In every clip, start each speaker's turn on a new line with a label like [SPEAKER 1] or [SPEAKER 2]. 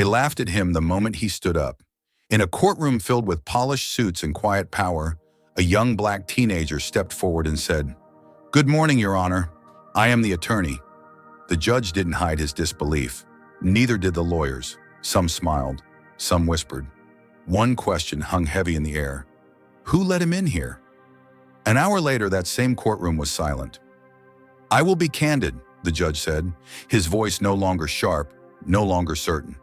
[SPEAKER 1] They laughed at him the moment he stood up. In a courtroom filled with polished suits and quiet power, a young black teenager stepped forward and said, "Good morning, Your Honor. I am the attorney." The judge didn't hide his disbelief. Neither did the lawyers. Some smiled, some whispered. One question hung heavy in the air. Who let him in here? An hour later, that same courtroom was silent. "I will be candid," the judge said, his voice no longer sharp, no longer certain.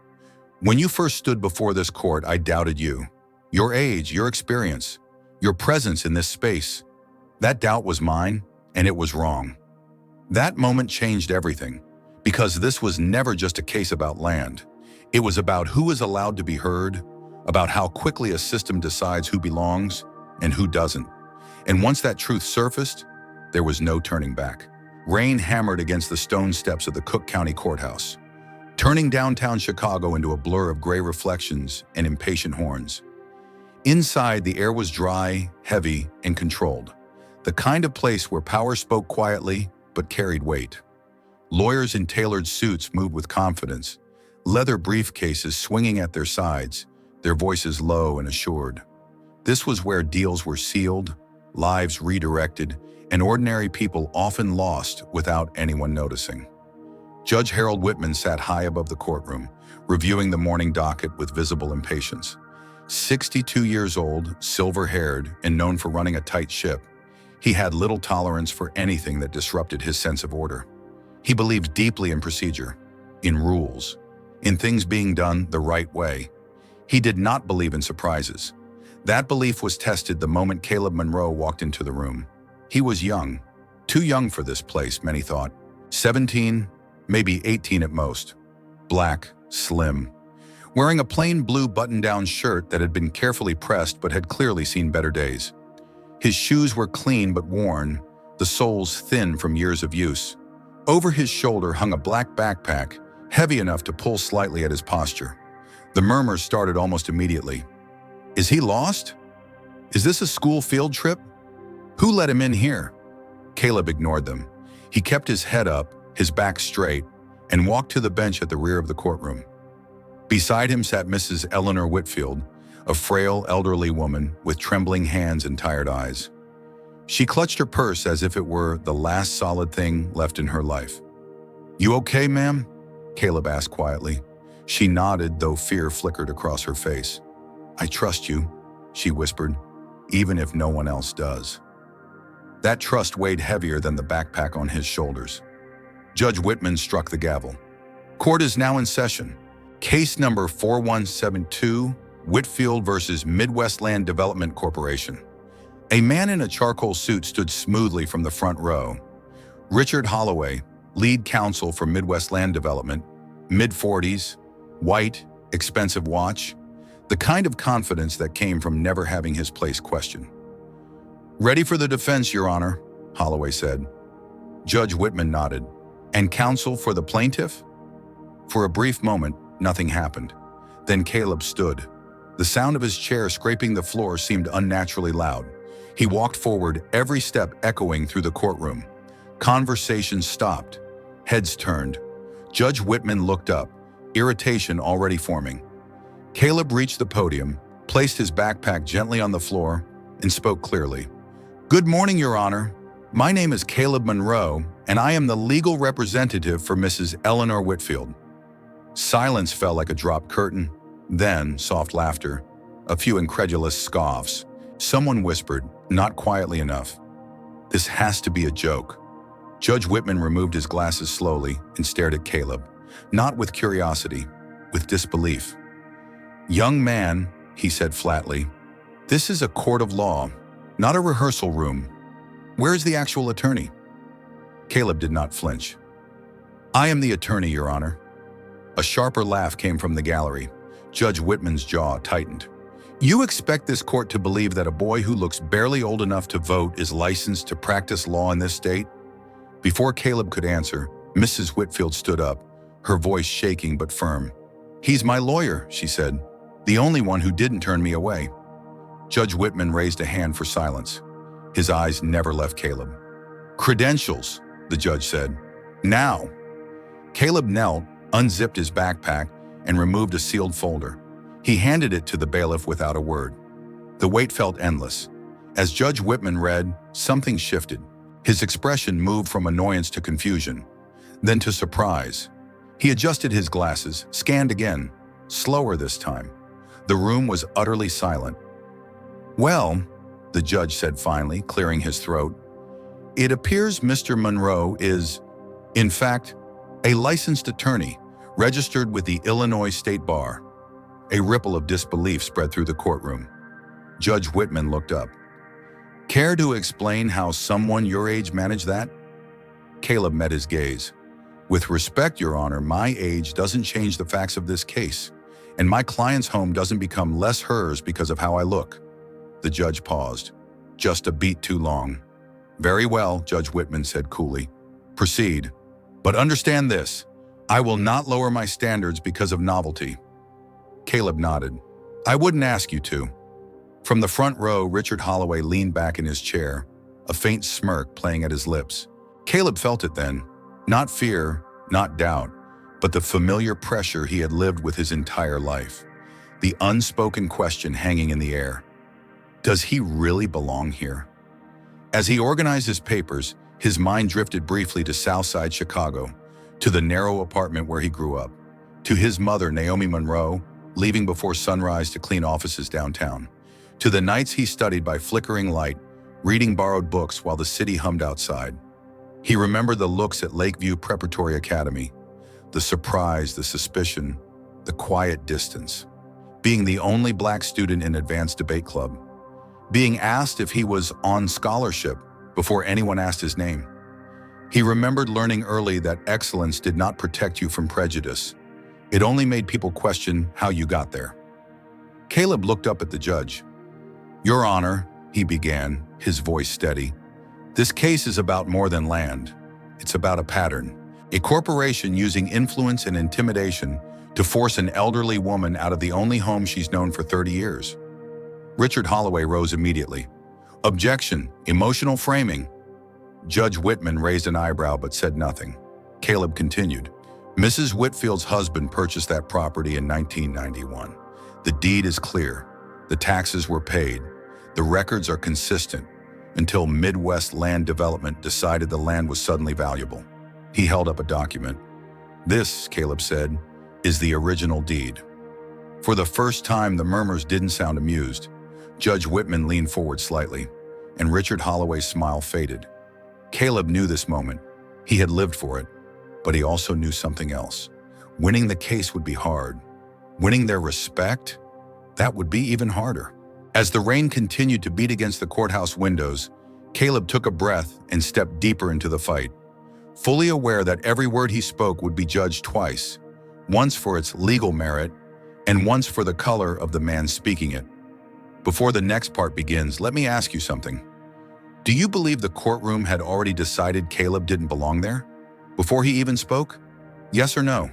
[SPEAKER 1] "When you first stood before this court, I doubted you. Your age, your experience, your presence in this space. That doubt was mine, and it was wrong. That moment changed everything, because this was never just a case about land. It was about who is allowed to be heard, about how quickly a system decides who belongs and who doesn't. And once that truth surfaced, there was no turning back." Rain hammered against the stone steps of the Cook County Courthouse, turning downtown Chicago into a blur of gray reflections and impatient horns. Inside, the air was dry, heavy, and controlled, the kind of place where power spoke quietly but carried weight. Lawyers in tailored suits moved with confidence, leather briefcases swinging at their sides, their voices low and assured. This was where deals were sealed, lives redirected, and ordinary people often lost without anyone noticing. Judge Harold Whitman sat high above the courtroom, reviewing the morning docket with visible impatience. 62 years old, silver-haired, and known for running a tight ship, he had little tolerance for anything that disrupted his sense of order. He believed deeply in procedure, in rules, in things being done the right way. He did not believe in surprises. That belief was tested the moment Caleb Monroe walked into the room. He was young, too young for this place, many thought. 17, maybe 18 at most. Black, slim, wearing a plain blue button-down shirt that had been carefully pressed but had clearly seen better days. His shoes were clean but worn, the soles thin from years of use. Over his shoulder hung a black backpack, heavy enough to pull slightly at his posture. The murmurs started almost immediately. Is he lost? Is this a school field trip? Who let him in here? Caleb ignored them. He kept his head up, his back straight, and walked to the bench at the rear of the courtroom. Beside him sat Mrs. Eleanor Whitfield, a frail, elderly woman with trembling hands and tired eyes. She clutched her purse as if it were the last solid thing left in her life. "You okay, ma'am?" Caleb asked quietly. She nodded, though fear flickered across her face. "I trust you," she whispered, "even if no one else does." That trust weighed heavier than the backpack on his shoulders. Judge Whitman struck the gavel. Court is now in session. Case number 4172, Whitfield versus Midwest Land Development Corporation. A man in a charcoal suit stood smoothly from the front row. Richard Holloway, lead counsel for Midwest Land Development, mid-40s, white, expensive watch, the kind of confidence that came from never having his place questioned. "Ready for the defense, Your Honor," Holloway said. Judge Whitman nodded. "And counsel for the plaintiff?" For a brief moment, nothing happened. Then Caleb stood. The sound of his chair scraping the floor seemed unnaturally loud. He walked forward, every step echoing through the courtroom. Conversations stopped. Heads turned. Judge Whitman looked up, irritation already forming. Caleb reached the podium, placed his backpack gently on the floor, and spoke clearly. "Good morning, Your Honor. My name is Caleb Monroe, and I am the legal representative for Mrs. Eleanor Whitfield." Silence fell like a dropped curtain, then soft laughter, a few incredulous scoffs. Someone whispered, not quietly enough, "This has to be a joke." Judge Whitman removed his glasses slowly and stared at Caleb, not with curiosity, with disbelief. "Young man," he said flatly, "this is a court of law, not a rehearsal room. Where is the actual attorney?" Caleb did not flinch. "I am the attorney, Your Honor." A sharper laugh came from the gallery. Judge Whitman's jaw tightened. "You expect this court to believe that a boy who looks barely old enough to vote is licensed to practice law in this state?" Before Caleb could answer, Mrs. Whitfield stood up, her voice shaking but firm. "He's my lawyer," she said, "the only one who didn't turn me away." Judge Whitman raised a hand for silence. His eyes never left Caleb. "Credentials," the judge said. "Now." Caleb knelt, unzipped his backpack, and removed a sealed folder. He handed it to the bailiff without a word. The wait felt endless. As Judge Whitman read, something shifted. His expression moved from annoyance to confusion, then to surprise. He adjusted his glasses, scanned again, slower this time. The room was utterly silent. "Well," the judge said finally, clearing his throat, "it appears Mr. Monroe is, in fact, a licensed attorney, registered with the Illinois State Bar." A ripple of disbelief spread through the courtroom. Judge Whitman looked up. "Care to explain how someone your age managed that?" Caleb met his gaze. "With respect, Your Honor, my age doesn't change the facts of this case, and my client's home doesn't become less hers because of how I look." The judge paused. "Just a beat too long." "Very well," Judge Whitman said coolly. "Proceed. But understand this, I will not lower my standards because of novelty." Caleb nodded. "I wouldn't ask you to." From the front row, Richard Holloway leaned back in his chair, a faint smirk playing at his lips. Caleb felt it then. Not fear, not doubt, but the familiar pressure he had lived with his entire life. The unspoken question hanging in the air. Does he really belong here? As he organized his papers, his mind drifted briefly to Southside Chicago, to the narrow apartment where he grew up, to his mother, Naomi Monroe, leaving before sunrise to clean offices downtown, to the nights he studied by flickering light, reading borrowed books while the city hummed outside. He remembered the looks at Lakeview Preparatory Academy, the surprise, the suspicion, the quiet distance. Being the only black student in advanced debate club. Being asked if he was on scholarship before anyone asked his name. He remembered learning early that excellence did not protect you from prejudice. It only made people question how you got there. Caleb looked up at the judge. "Your Honor," he began, his voice steady, "this case is about more than land. It's about a pattern. A corporation using influence and intimidation to force an elderly woman out of the only home she's known for 30 years. Richard Holloway rose immediately. "Objection, emotional framing." Judge Whitman raised an eyebrow but said nothing. Caleb continued. "Mrs. Whitfield's husband purchased that property in 1991. The deed is clear. The taxes were paid. The records are consistent until Midwest Land Development decided the land was suddenly valuable." He held up a document. "This," Caleb said, "is the original deed." For the first time, the murmurs didn't sound amused. Judge Whitman leaned forward slightly, and Richard Holloway's smile faded. Caleb knew this moment. He had lived for it, but he also knew something else. Winning the case would be hard. Winning their respect, that would be even harder. As the rain continued to beat against the courthouse windows, Caleb took a breath and stepped deeper into the fight, fully aware that every word he spoke would be judged twice, once for its legal merit and once for the color of the man speaking it. Before the next part begins, let me ask you something. Do you believe the courtroom had already decided Caleb didn't belong there? Before he even spoke? Yes or no?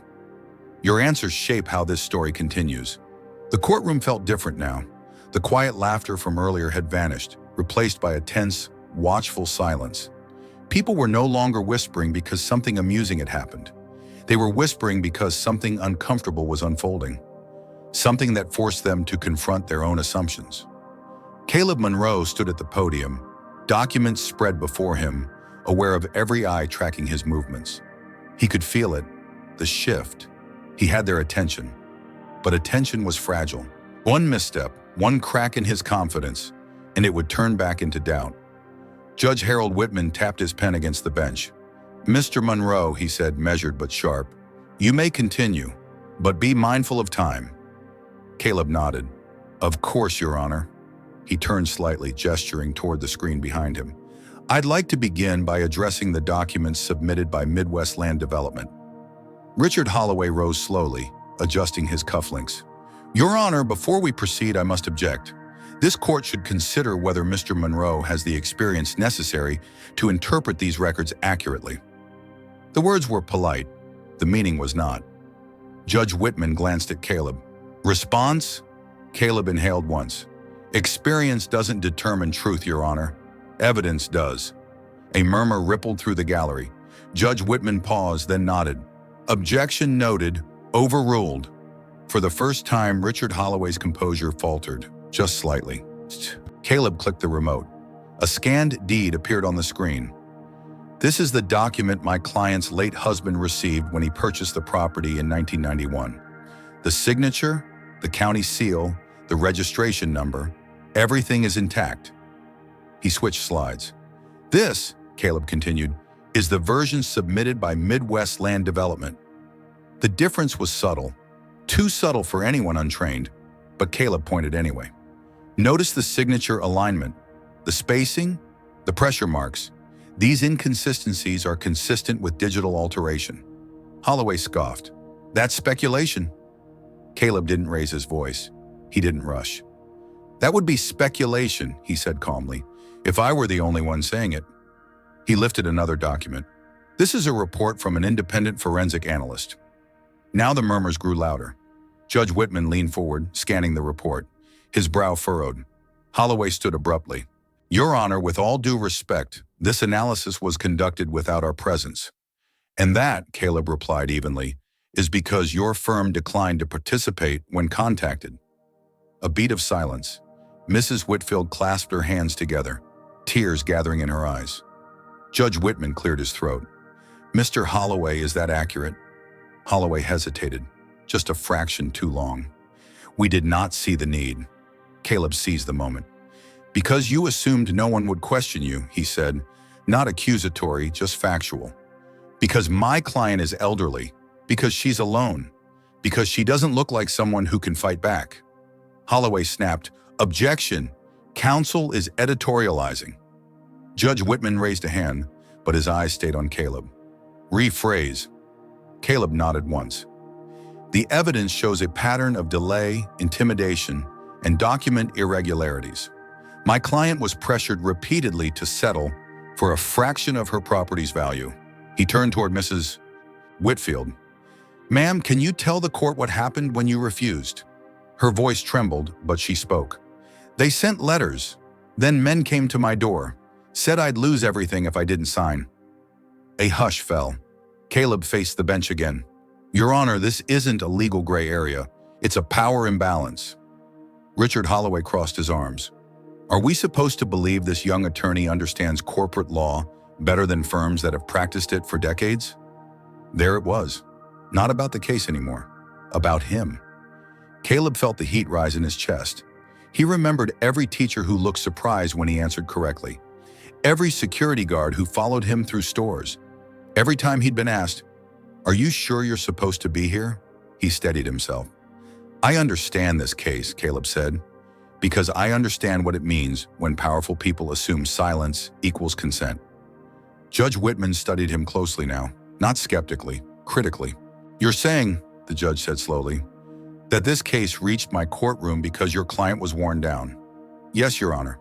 [SPEAKER 1] Your answers shape how this story continues. The courtroom felt different now. The quiet laughter from earlier had vanished, replaced by a tense, watchful silence. People were no longer whispering because something amusing had happened. They were whispering because something uncomfortable was unfolding. Something that forced them to confront their own assumptions. Caleb Monroe stood at the podium, documents spread before him, aware of every eye tracking his movements. He could feel it, the shift. He had their attention. But attention was fragile. One misstep, one crack in his confidence, and it would turn back into doubt. Judge Harold Whitman tapped his pen against the bench. "Mr. Monroe," he said, measured but sharp, "you may continue, but be mindful of time." Caleb nodded. "Of course, Your Honor." He turned slightly, gesturing toward the screen behind him. "I'd like to begin by addressing the documents submitted by Midwest Land Development." Richard Holloway rose slowly, adjusting his cufflinks. "Your Honor, before we proceed, I must object. This court should consider whether Mr. Monroe has the experience necessary to interpret these records accurately." The words were polite. The meaning was not. Judge Whitman glanced at Caleb. "Response?" Caleb inhaled once. "Experience doesn't determine truth, Your Honor. Evidence does." A murmur rippled through the gallery. Judge Whitman paused, then nodded. "Objection noted. Overruled." For the first time, Richard Holloway's composure faltered, just slightly. Caleb clicked the remote. A scanned deed appeared on the screen. This is the document my client's late husband received when he purchased the property in 1991. The signature, the county seal, the registration number, everything is intact. He switched slides. This, Caleb continued, is the version submitted by Midwest Land Development. The difference was subtle, too subtle for anyone untrained, but Caleb pointed anyway. Notice the signature alignment, the spacing, the pressure marks. These inconsistencies are consistent with digital alteration. Holloway scoffed. That's speculation. Caleb didn't raise his voice. He didn't rush. That would be speculation, he said calmly, if I were the only one saying it. He lifted another document. This is a report from an independent forensic analyst. Now the murmurs grew louder. Judge Whitman leaned forward, scanning the report. His brow furrowed. Holloway stood abruptly. Your Honor, with all due respect, this analysis was conducted without our presence. And that, Caleb replied evenly, is because your firm declined to participate when contacted. A beat of silence. Mrs. Whitfield clasped her hands together, tears gathering in her eyes. Judge Whitman cleared his throat. Mr. Holloway, is that accurate? Holloway hesitated, just a fraction too long. We did not see the need. Caleb seized the moment. Because you assumed no one would question you, he said, not accusatory, just factual. Because my client is elderly, because she's alone, because she doesn't look like someone who can fight back. Holloway snapped, objection, counsel is editorializing. Judge Whitman raised a hand, but his eyes stayed on Caleb. Rephrase. Caleb nodded once. The evidence shows a pattern of delay, intimidation, and document irregularities. My client was pressured repeatedly to settle for a fraction of her property's value. He turned toward Mrs. Whitfield. Ma'am, can you tell the court what happened when you refused? Her voice trembled, but she spoke. They sent letters. Then men came to my door, said I'd lose everything if I didn't sign. A hush fell. Caleb faced the bench again. Your Honor, this isn't a legal gray area. It's a power imbalance. Richard Holloway crossed his arms. Are we supposed to believe this young attorney understands corporate law better than firms that have practiced it for decades? There it was. Not about the case anymore. About him. Caleb felt the heat rise in his chest. He remembered every teacher who looked surprised when he answered correctly. Every security guard who followed him through stores. Every time he'd been asked, "Are you sure you're supposed to be here?" He steadied himself. I understand this case, Caleb said, because I understand what it means when powerful people assume silence equals consent. Judge Whitman studied him closely now, not skeptically, critically. You're saying, the judge said slowly, that this case reached my courtroom because your client was worn down. Yes, Your Honor.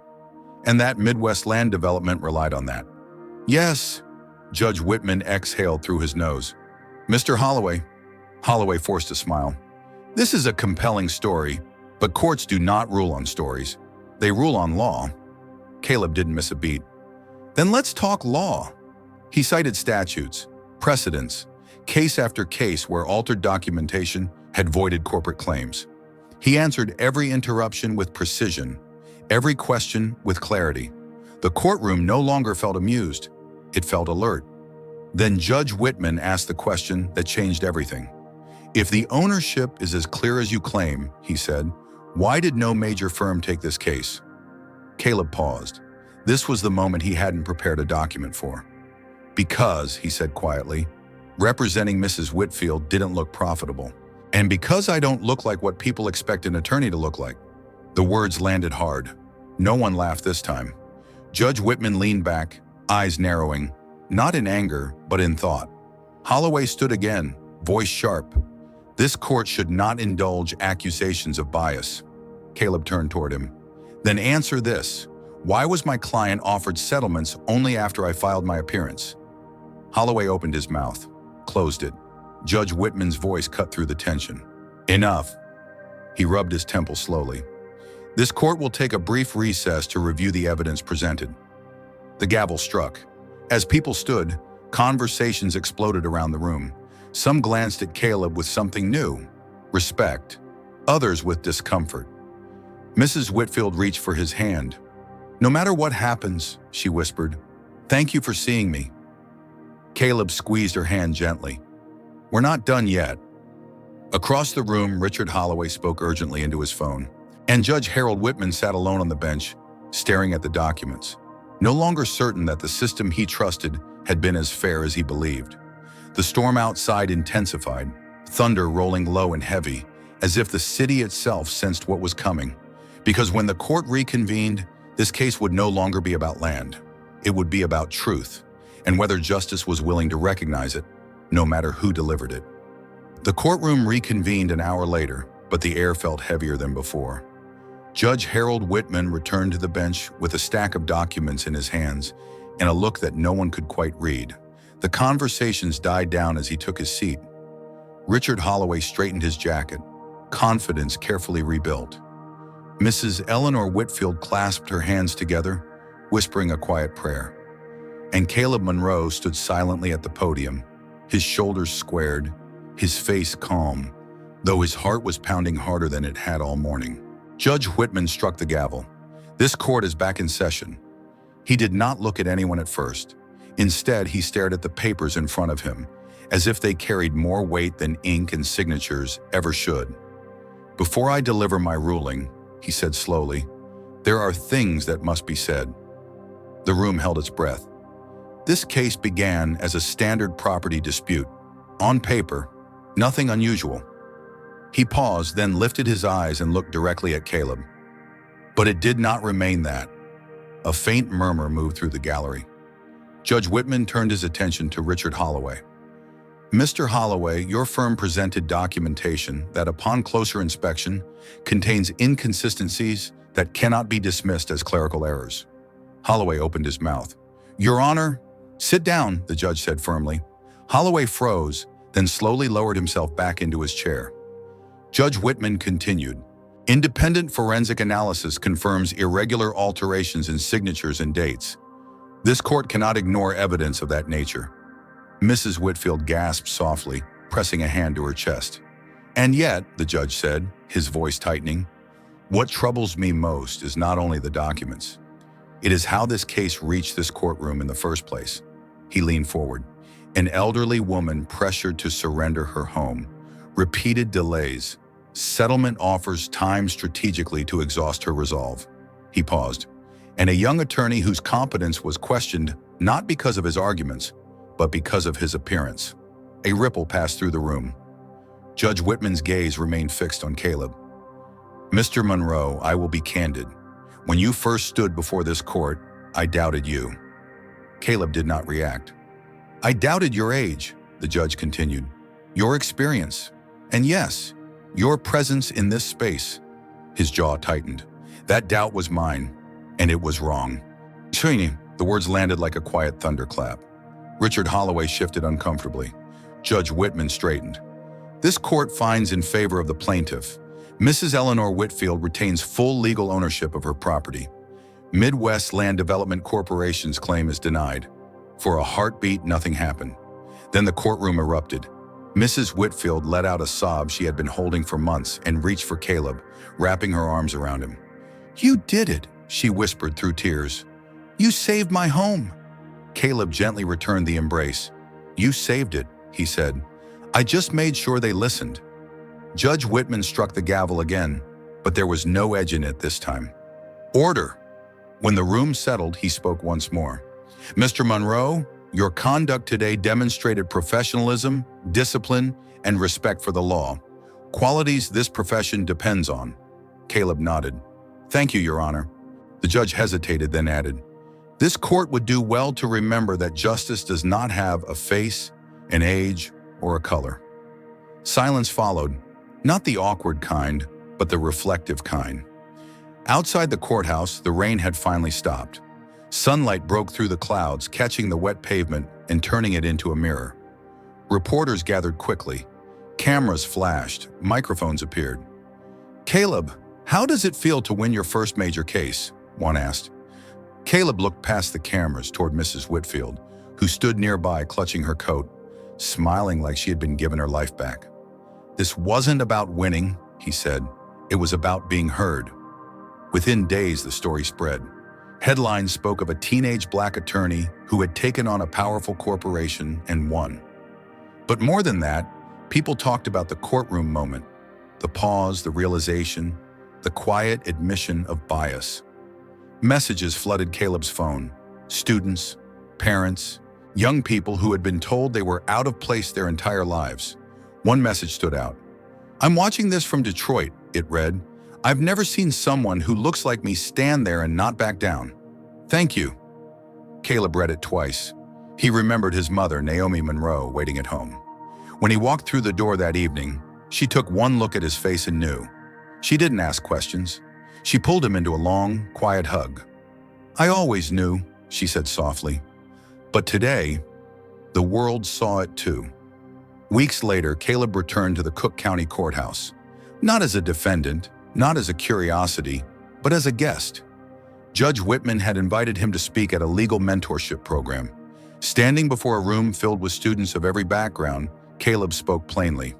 [SPEAKER 1] And that Midwest Land Development relied on that. Yes, Judge Whitman exhaled through his nose. Mr. Holloway. Holloway forced a smile. This is a compelling story, but courts do not rule on stories. They rule on law. Caleb didn't miss a beat. Then let's talk law. He cited statutes, precedents, case after case where altered documentation had voided corporate claims. He answered every interruption with precision, every question with clarity. The courtroom no longer felt amused. It felt alert. Then Judge Whitman asked the question that changed everything. If the ownership is as clear as you claim, he said, why did no major firm take this case? Caleb paused. This was the moment he hadn't prepared a document for. Because, he said quietly, representing Mrs. Whitfield didn't look profitable. And because I don't look like what people expect an attorney to look like. The words landed hard. No one laughed this time. Judge Whitman leaned back, eyes narrowing, not in anger, but in thought. Holloway stood again, voice sharp. This court should not indulge accusations of bias. Caleb turned toward him. Then answer this. Why was my client offered settlements only after I filed my appearance? Holloway opened his mouth, closed it. Judge Whitman's voice cut through the tension. Enough. He rubbed his temple slowly. This court will take a brief recess to review the evidence presented. The gavel struck. As people stood, conversations exploded around the room. Some glanced at Caleb with something new. respect, others with discomfort. Mrs. Whitfield reached for his hand. "No matter what happens," she whispered, "thank you for seeing me." Caleb squeezed her hand gently. "We're not done yet." Across the room, Richard Holloway spoke urgently into his phone, and Judge Harold Whitman sat alone on the bench, staring at the documents, no longer certain that the system he trusted had been as fair as he believed. The storm outside intensified, thunder rolling low and heavy, as if the city itself sensed what was coming. Because when the court reconvened, this case would no longer be about land. It would be about truth, and whether justice was willing to recognize it, no matter who delivered it. The courtroom reconvened an hour later, but the air felt heavier than before. Judge Harold Whitman returned to the bench with a stack of documents in his hands and a look that no one could quite read. The conversations died down as he took his seat. Richard Holloway straightened his jacket, confidence carefully rebuilt. Mrs. Eleanor Whitfield clasped her hands together, whispering a quiet prayer. And Caleb Monroe stood silently at the podium, his shoulders squared, his face calm, though his heart was pounding harder than it had all morning. Judge Whitman struck the gavel. "This court is back in session." He did not look at anyone at first. Instead, he stared at the papers in front of him, as if they carried more weight than ink and signatures ever should. "Before I deliver my ruling," he said slowly, "there are things that must be said." The room held its breath. This case began as a standard property dispute. On paper, nothing unusual. He paused, then lifted his eyes and looked directly at Caleb. But it did not remain that. A faint murmur moved through the gallery. Judge Whitman turned his attention to Richard Holloway. "Mr. Holloway, your firm presented documentation that, upon closer inspection, contains inconsistencies that cannot be dismissed as clerical errors." Holloway opened his mouth. "Your Honor." "Sit down," the judge said firmly. Holloway froze, then slowly lowered himself back into his chair. Judge Whitman continued, "Independent forensic analysis confirms irregular alterations in signatures and dates. This court cannot ignore evidence of that nature." Mrs. Whitfield gasped softly, pressing a hand to her chest. "And yet," the judge said, his voice tightening, "what troubles me most is not only the documents. It is how this case reached this courtroom in the first place." He leaned forward. "An elderly woman pressured to surrender her home, repeated delays, settlement offers timed strategically to exhaust her resolve." He paused. "And a young attorney whose competence was questioned not because of his arguments, but because of his appearance." A ripple passed through the room. Judge Whitman's gaze remained fixed on Caleb. "Mr. Monroe, I will be candid. When you first stood before this court, I doubted you." Caleb did not react. "I doubted your age," the judge continued, "your experience, and yes, your presence in this space." His jaw tightened. "That doubt was mine, and it was wrong." "Trini," the words landed like a quiet thunderclap. Richard Holloway shifted uncomfortably. Judge Whitman straightened. "This court finds in favor of the plaintiff. Mrs. Eleanor Whitfield retains full legal ownership of her property. Midwest Land Development Corporation's claim is denied." For a heartbeat, nothing happened. Then the courtroom erupted. Mrs. Whitfield let out a sob she had been holding for months and reached for Caleb, wrapping her arms around him. "You did it," she whispered through tears. "You saved my home." Caleb gently returned the embrace. "You saved it," he said. "I just made sure they listened." Judge Whitman struck the gavel again, but there was no edge in it this time. "Order." When the room settled, he spoke once more. "Mr. Monroe, your conduct today demonstrated professionalism, discipline, and respect for the law, qualities this profession depends on." Caleb nodded. "Thank you, Your Honor." The judge hesitated, then added, "This court would do well to remember that justice does not have a face, an age, or a color." Silence followed, not the awkward kind, but the reflective kind. Outside the courthouse, the rain had finally stopped. Sunlight broke through the clouds, catching the wet pavement and turning it into a mirror. Reporters gathered quickly. Cameras flashed, microphones appeared. "Caleb, how does it feel to win your first major case?" one asked. Caleb looked past the cameras toward Mrs. Whitfield, who stood nearby clutching her coat, smiling like she had been given her life back. This wasn't about winning, he said. It was about being heard. Within days, the story spread. Headlines spoke of a teenage black attorney who had taken on a powerful corporation and won. But more than that, people talked about the courtroom moment, the pause, the realization, the quiet admission of bias. Messages flooded Caleb's phone. Students, parents, young people who had been told they were out of place their entire lives. One message stood out. "I'm watching this from Detroit," it read. "I've never seen someone who looks like me stand there and not back down. Thank you." Caleb read it twice. He remembered his mother, Naomi Monroe, waiting at home. When he walked through the door that evening, she took one look at his face and knew. She didn't ask questions. She pulled him into a long, quiet hug. "I always knew," she said softly. But today, the world saw it too. Weeks later, Caleb returned to the Cook County Courthouse. Not as a defendant, not as a curiosity, but as a guest. Judge Whitman had invited him to speak at a legal mentorship program. Standing before a room filled with students of every background, Caleb spoke plainly.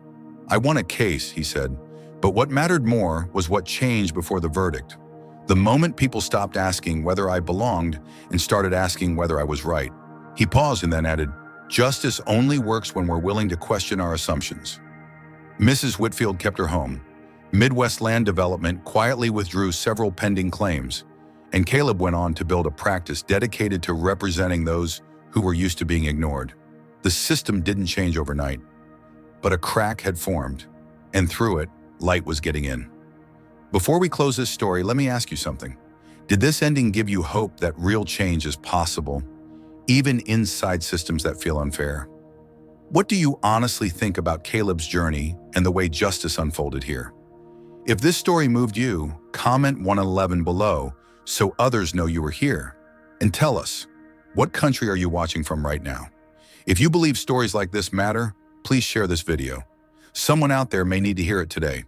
[SPEAKER 1] "I won a case," he said, "but what mattered more was what changed before the verdict. The moment people stopped asking whether I belonged and started asking whether I was right." He paused and then added, "Justice only works when we're willing to question our assumptions." Mrs. Whitfield kept her home. Midwest Land Development quietly withdrew several pending claims, and Caleb went on to build a practice dedicated to representing those who were used to being ignored. The system didn't change overnight, but a crack had formed, and through it, light was getting in. Before we close this story, let me ask you something. Did this ending give you hope that real change is possible, even inside systems that feel unfair? What do you honestly think about Caleb's journey and the way justice unfolded here? If this story moved you, comment 111 below so others know you were here. And tell us, what country are you watching from right now? If you believe stories like this matter, please share this video. Someone out there may need to hear it today.